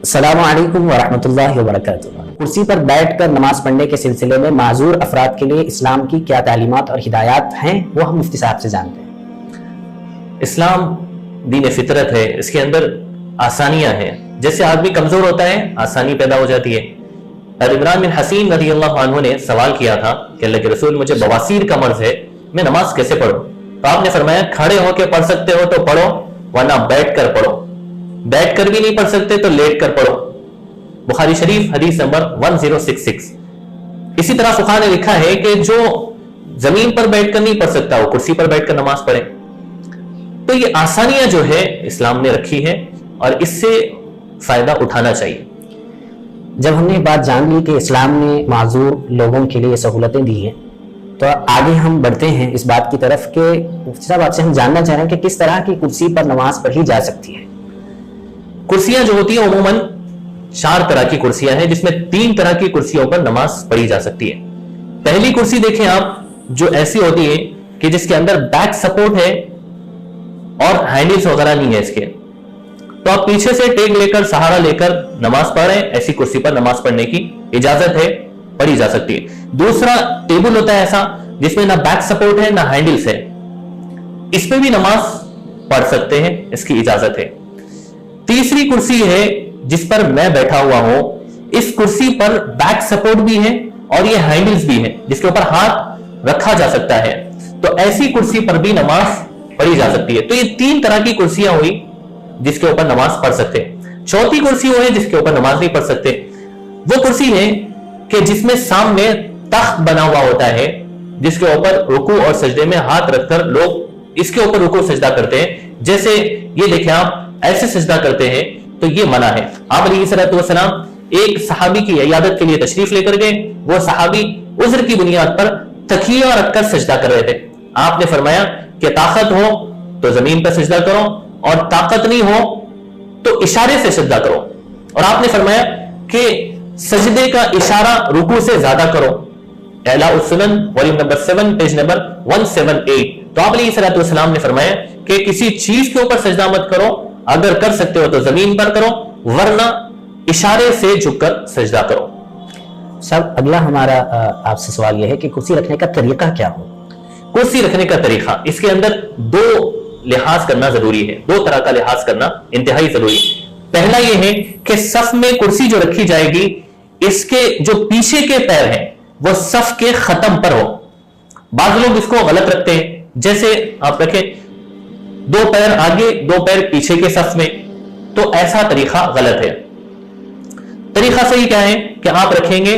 السلام علیکم ورحمۃ اللہ وبرکاتہ۔ کرسی پر بیٹھ کر نماز پڑھنے کے سلسلے میں معذور افراد کے لیے اسلام کی کیا تعلیمات اور ہدایات ہیں، وہ ہم مفتی صاحب سے جانتے ہیں۔ اسلام دین فطرت ہے، اس کے اندر آسانیاں ہیں۔ جیسے آدمی کمزور ہوتا ہے آسانی پیدا ہو جاتی ہے۔ عمران بن حسین رضی اللہ عنہ نے سوال کیا تھا کہ اللہ کے رسول مجھے بواسیر کا مرض ہے، میں نماز کیسے پڑھوں؟ تو آپ نے فرمایا کھڑے ہو کے پڑھ سکتے ہو تو پڑھو، ورنہ بیٹھ کر پڑھو، بیٹھ کر بھی نہیں پڑھ سکتے تو لیٹ کر پڑھو۔ بخاری شریف حدیث نمبر 1066۔ اسی طرح فقہاء نے لکھا ہے کہ جو زمین پر بیٹھ کر نہیں پڑھ سکتا وہ کرسی پر بیٹھ کر نماز پڑھے۔ تو یہ آسانیاں جو ہے اسلام نے رکھی ہے اور اس سے فائدہ اٹھانا چاہیے۔ جب ہم نے بات جان لی کہ اسلام نے معذور لوگوں کے لیے سہولتیں دی ہیں، تو آگے ہم بڑھتے ہیں اس بات کی طرف کہ مفتی صاحب آپ سے ہم جاننا چاہ رہے ہیں کہ کس طرح کی کرسی پر نماز پڑھی جا سکتی ہے۔ کرسیاں جو ہوتی ہیں عموماً 4 طرح کی کرسیاں ہیں، جس میں 3 طرح کی کرسیوں پر نماز پڑھی جا سکتی ہے۔ پہلی کرسی دیکھیں آپ، جو ایسی ہوتی ہے کہ جس کے اندر بیک سپورٹ ہے اور ہینڈلز وغیرہ نہیں ہے اس کے، تو آپ پیچھے سے ٹیک لے کر سہارا لے کر نماز پڑھ رہے ہیں، ایسی کرسی پر نماز پڑھنے کی اجازت ہے، پڑھی جا سکتی ہے۔ دوسرا ٹیبل ہوتا ہے ایسا جس میں نہ بیک سپورٹ ہے نہ ہینڈلز ہے، اس پہ بھی نماز پڑھ سکتے ہیں، اس کی اجازت ہے۔ تیسری کرسی ہے جس پر میں بیٹھا ہوا ہوں، اس کرسی پر بیک سپورٹ بھی ہے اور یہ ہینڈلز بھی ہے جس کے اوپر ہاتھ رکھا جا سکتا ہے، تو ایسی کرسی پر بھی نماز پڑھی جا سکتی ہے۔ تو یہ 3 طرح کی کرسیاں ہوئی جس کے اوپر نماز پڑھ سکتے ہیں۔ چوتھی کرسی وہ ہے جس کے اوپر نماز نہیں پڑھ سکتے، وہ کرسی ہے کہ جس میں سامنے تخت بنا ہوا ہوتا ہے، جس کے اوپر رکوع اور سجدے میں ہاتھ رکھ کر لوگ اس کے اوپر رکوع سجدہ کرتے ہیں۔ جیسے یہ دیکھیں آپ ایسے سجدہ کرتے ہیں تو یہ منع ہے۔ آپ علیہ الصلوۃ والسلام ایک صحابی کی عیادت کے لیے تشریف لے کر گئے، وہ صحابی عذر کی بنیاد پر تکیہ رکھ کر سجدہ کر رہے تھے۔ آپ نے فرمایا کہ طاقت ہو تو زمین پر سجدہ کرو اور طاقت نہیں ہو تو اشارے سے سجدہ کرو، اور آپ نے فرمایا کہ سجدے کا اشارہ رکوع سے زیادہ کرو۔ اعلاء السنن والیوم نمبر 7 پیج نمبر 178۔ تو آپ علیہ الصلوۃ والسلام نے فرمایا کہ کسی چیز کے اوپر سجدہ مت کرو، اگر کر سکتے ہو تو زمین پر کرو، ورنہ اشارے سے جھک کر سجدہ کرو۔ صاحب اگلا ہمارا آپ سے سوال یہ ہے کہ کرسی رکھنے کا طریقہ کیا ہو؟ کرسی رکھنے کا طریقہ، اس کے اندر 2 لحاظ کرنا ضروری ہے، 2 طرح کا لحاظ کرنا انتہائی ضروری ہے۔ پہلا یہ ہے کہ صف میں کرسی جو رکھی جائے گی، اس کے جو پیچھے کے پیر ہیں وہ صف کے ختم پر ہو۔ بعض لوگ اس کو غلط رکھتے ہیں، جیسے آپ رکھیں 2 پیر آگے 2 پیر پیچھے کے صف میں، تو ایسا طریقہ غلط ہے۔ طریقہ صحیح کیا ہے کہ آپ رکھیں گے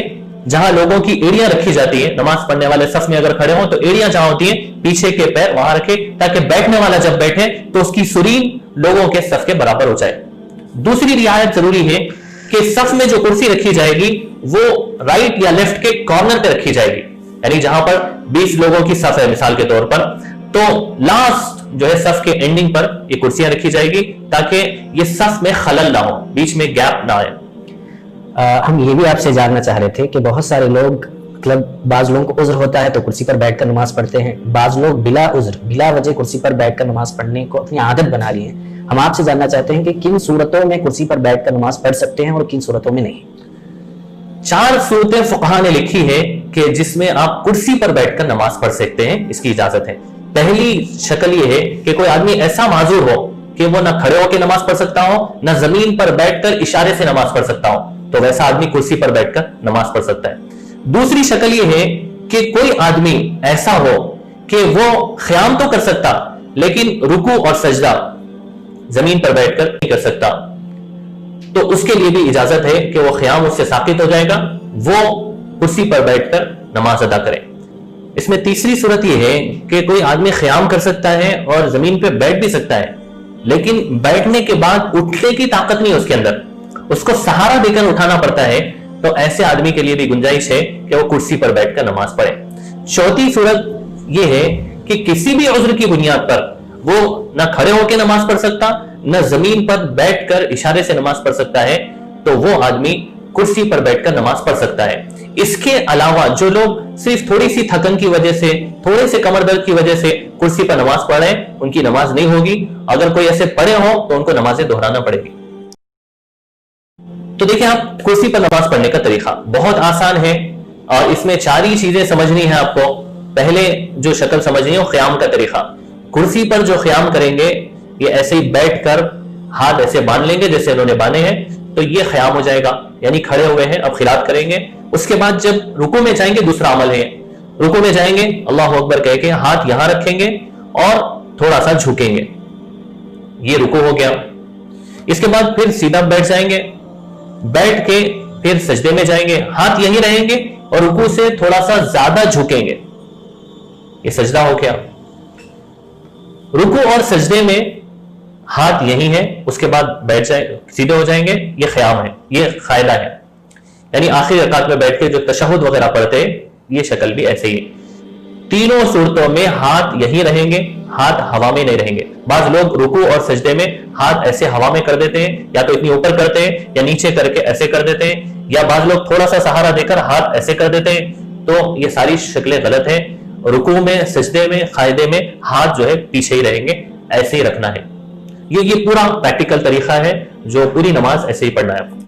جہاں لوگوں کی ایڑیاں رکھی جاتی ہے، نماز پڑھنے والے صف میں اگر کھڑے ہوں تو ایڑیاں جہاں ہوتی ہیں پیچھے کے پیر وہاں رکھے، تاکہ بیٹھنے والا جب بیٹھے تو اس کی سرین لوگوں کے صف کے برابر ہو جائے۔ دوسری رعایت ضروری ہے کہ صف میں جو کرسی رکھی جائے گی وہ رائٹ یا لیفٹ کے کارنر پہ رکھی جائے گی، یعنی جہاں پر 20 لوگوں کی صف ہے مثال کے طور پر، تو لاسٹ جو ہے صف کے اینڈنگ پر یہ کرسیاں رکھی جائے گی تاکہ یہ صف میں خلل نہ ہو، بیچ میں گیپ نہ آئے۔ ہم یہ بھی آپ سے جاننا چاہ رہے تھے کہ بہت سارے لوگ، مطلب بعض لوگوں کو عذر ہوتا ہے تو کرسی پر بیٹھ کر نماز پڑھتے ہیں، بعض لوگ بلا عذر بلا وجہ کرسی پر بیٹھ کر نماز پڑھنے کو اپنی عادت بنا لی ہے۔ ہم آپ سے جاننا چاہتے ہیں کہ کن صورتوں میں کرسی پر بیٹھ کر نماز پڑھ سکتے ہیں اور کن صورتوں میں نہیں؟ 4 صورتیں فقہاء نے لکھی ہے کہ جس میں آپ کرسی پر بیٹھ کر نماز پڑھ سکتے ہیں، اس کی اجازت ہے۔ پہلی شکل یہ ہے کہ کوئی آدمی ایسا معذور ہو کہ وہ نہ کھڑے ہو کے نماز پڑھ سکتا ہو نہ زمین پر بیٹھ کر اشارے سے نماز پڑھ سکتا ہو، تو ویسا آدمی کرسی پر بیٹھ کر نماز پڑھ سکتا ہے۔ دوسری شکل یہ ہے کہ کوئی آدمی ایسا ہو کہ وہ قیام تو کر سکتا لیکن رکوع اور سجدہ زمین پر بیٹھ کر نہیں کر سکتا، تو اس کے لیے بھی اجازت ہے کہ وہ قیام اس سے ساقط ہو جائے گا، وہ کرسی پر بیٹھ کر نماز ادا کرے۔ اس میں تیسری صورت یہ ہے کہ کوئی آدمی قیام کر سکتا ہے اور زمین پہ بیٹھ بھی سکتا ہے، لیکن بیٹھنے کے بعد اٹھنے کی طاقت نہیں اس کے اندر، اس کو سہارا دے کر اٹھانا پڑتا ہے، تو ایسے آدمی کے لیے بھی گنجائش ہے کہ وہ کرسی پر بیٹھ کر نماز پڑھے۔ چوتھی صورت یہ ہے کہ کسی بھی عذر کی بنیاد پر وہ نہ کھڑے ہو کے نماز پڑھ سکتا نہ زمین پر بیٹھ کر اشارے سے نماز پڑھ سکتا ہے، تو وہ آدمی کرسی پر بیٹھ کر نماز پڑھ سکتا ہے۔ اس کے علاوہ جو لوگ صرف تھوڑی سی تھکن کی وجہ سے، تھوڑے سے کمر درد کی وجہ سے کرسی پر نماز پڑھ رہے ہیں، ان کی نماز نہیں ہوگی۔ اگر کوئی ایسے پڑھے ہو تو ان کو نمازیں دہرانا پڑے گی۔ تو دیکھیں آپ کرسی پر نماز پڑھنے کا طریقہ بہت آسان ہے اور اس میں 4 ہی چیزیں سمجھنی ہیں آپ کو. پہلے جو شکل سمجھنی ہے وہ قیام کا طریقہ. کرسی پر جو قیام کریں گے یہ ایسے ہی بیٹھ کر ہاتھ ایسے باندھ لیں گے جیسے انہوں نے باندھے ہیں, تو یہ قیام ہو جائے گا, یعنی کھڑے ہوئے ہیں اب قرات کریں گے. اس کے بعد جب رکوع میں جائیں گے دوسرا عمل ہے, رکوع میں جائیں گے اللہ اکبر کہہ کے ہاتھ یہاں رکھیں گے اور تھوڑا سا جھکیں گے, یہ رکوع ہو گیا. اس کے بعد پھر سیدھا بیٹھ جائیں گے, بیٹھ کے پھر سجدے میں جائیں گے, ہاتھ یہیں رہیں گے اور رکوع سے تھوڑا سا زیادہ جھکیں گے, یہ سجدہ ہو گیا. رکوع اور سجدے میں ہاتھ یہی ہے, اس کے بعد بیٹھ جائیں سیدھے ہو جائیں گے, یہ قیام ہے, یہ قاعدہ ہے. یعنی آخری رکعت میں بیٹھ کے جو تشہد وغیرہ پڑھتے ہیں یہ شکل بھی ایسے ہی. تینوں صورتوں میں ہاتھ یہی رہیں گے, ہاتھ ہوا میں نہیں رہیں گے. بعض لوگ رکوع اور سجدے میں ہاتھ ایسے ہوا میں کر دیتے ہیں, یا تو اتنی اوپر کرتے ہیں یا نیچے کر کے ایسے کر دیتے ہیں, یا بعض لوگ تھوڑا سا سہارا دے کر ہاتھ ایسے کر دیتے ہیں. تو یہ ساری شکلیں غلط ہیں. رکوع میں, سجدے میں, قاعدے میں ہاتھ جو ہے پیچھے ہی رہیں گے, ایسے ہی رکھنا ہے. یہ پورا پریکٹیکل طریقہ ہے جو پوری نماز ایسے ہی پڑھنا ہے.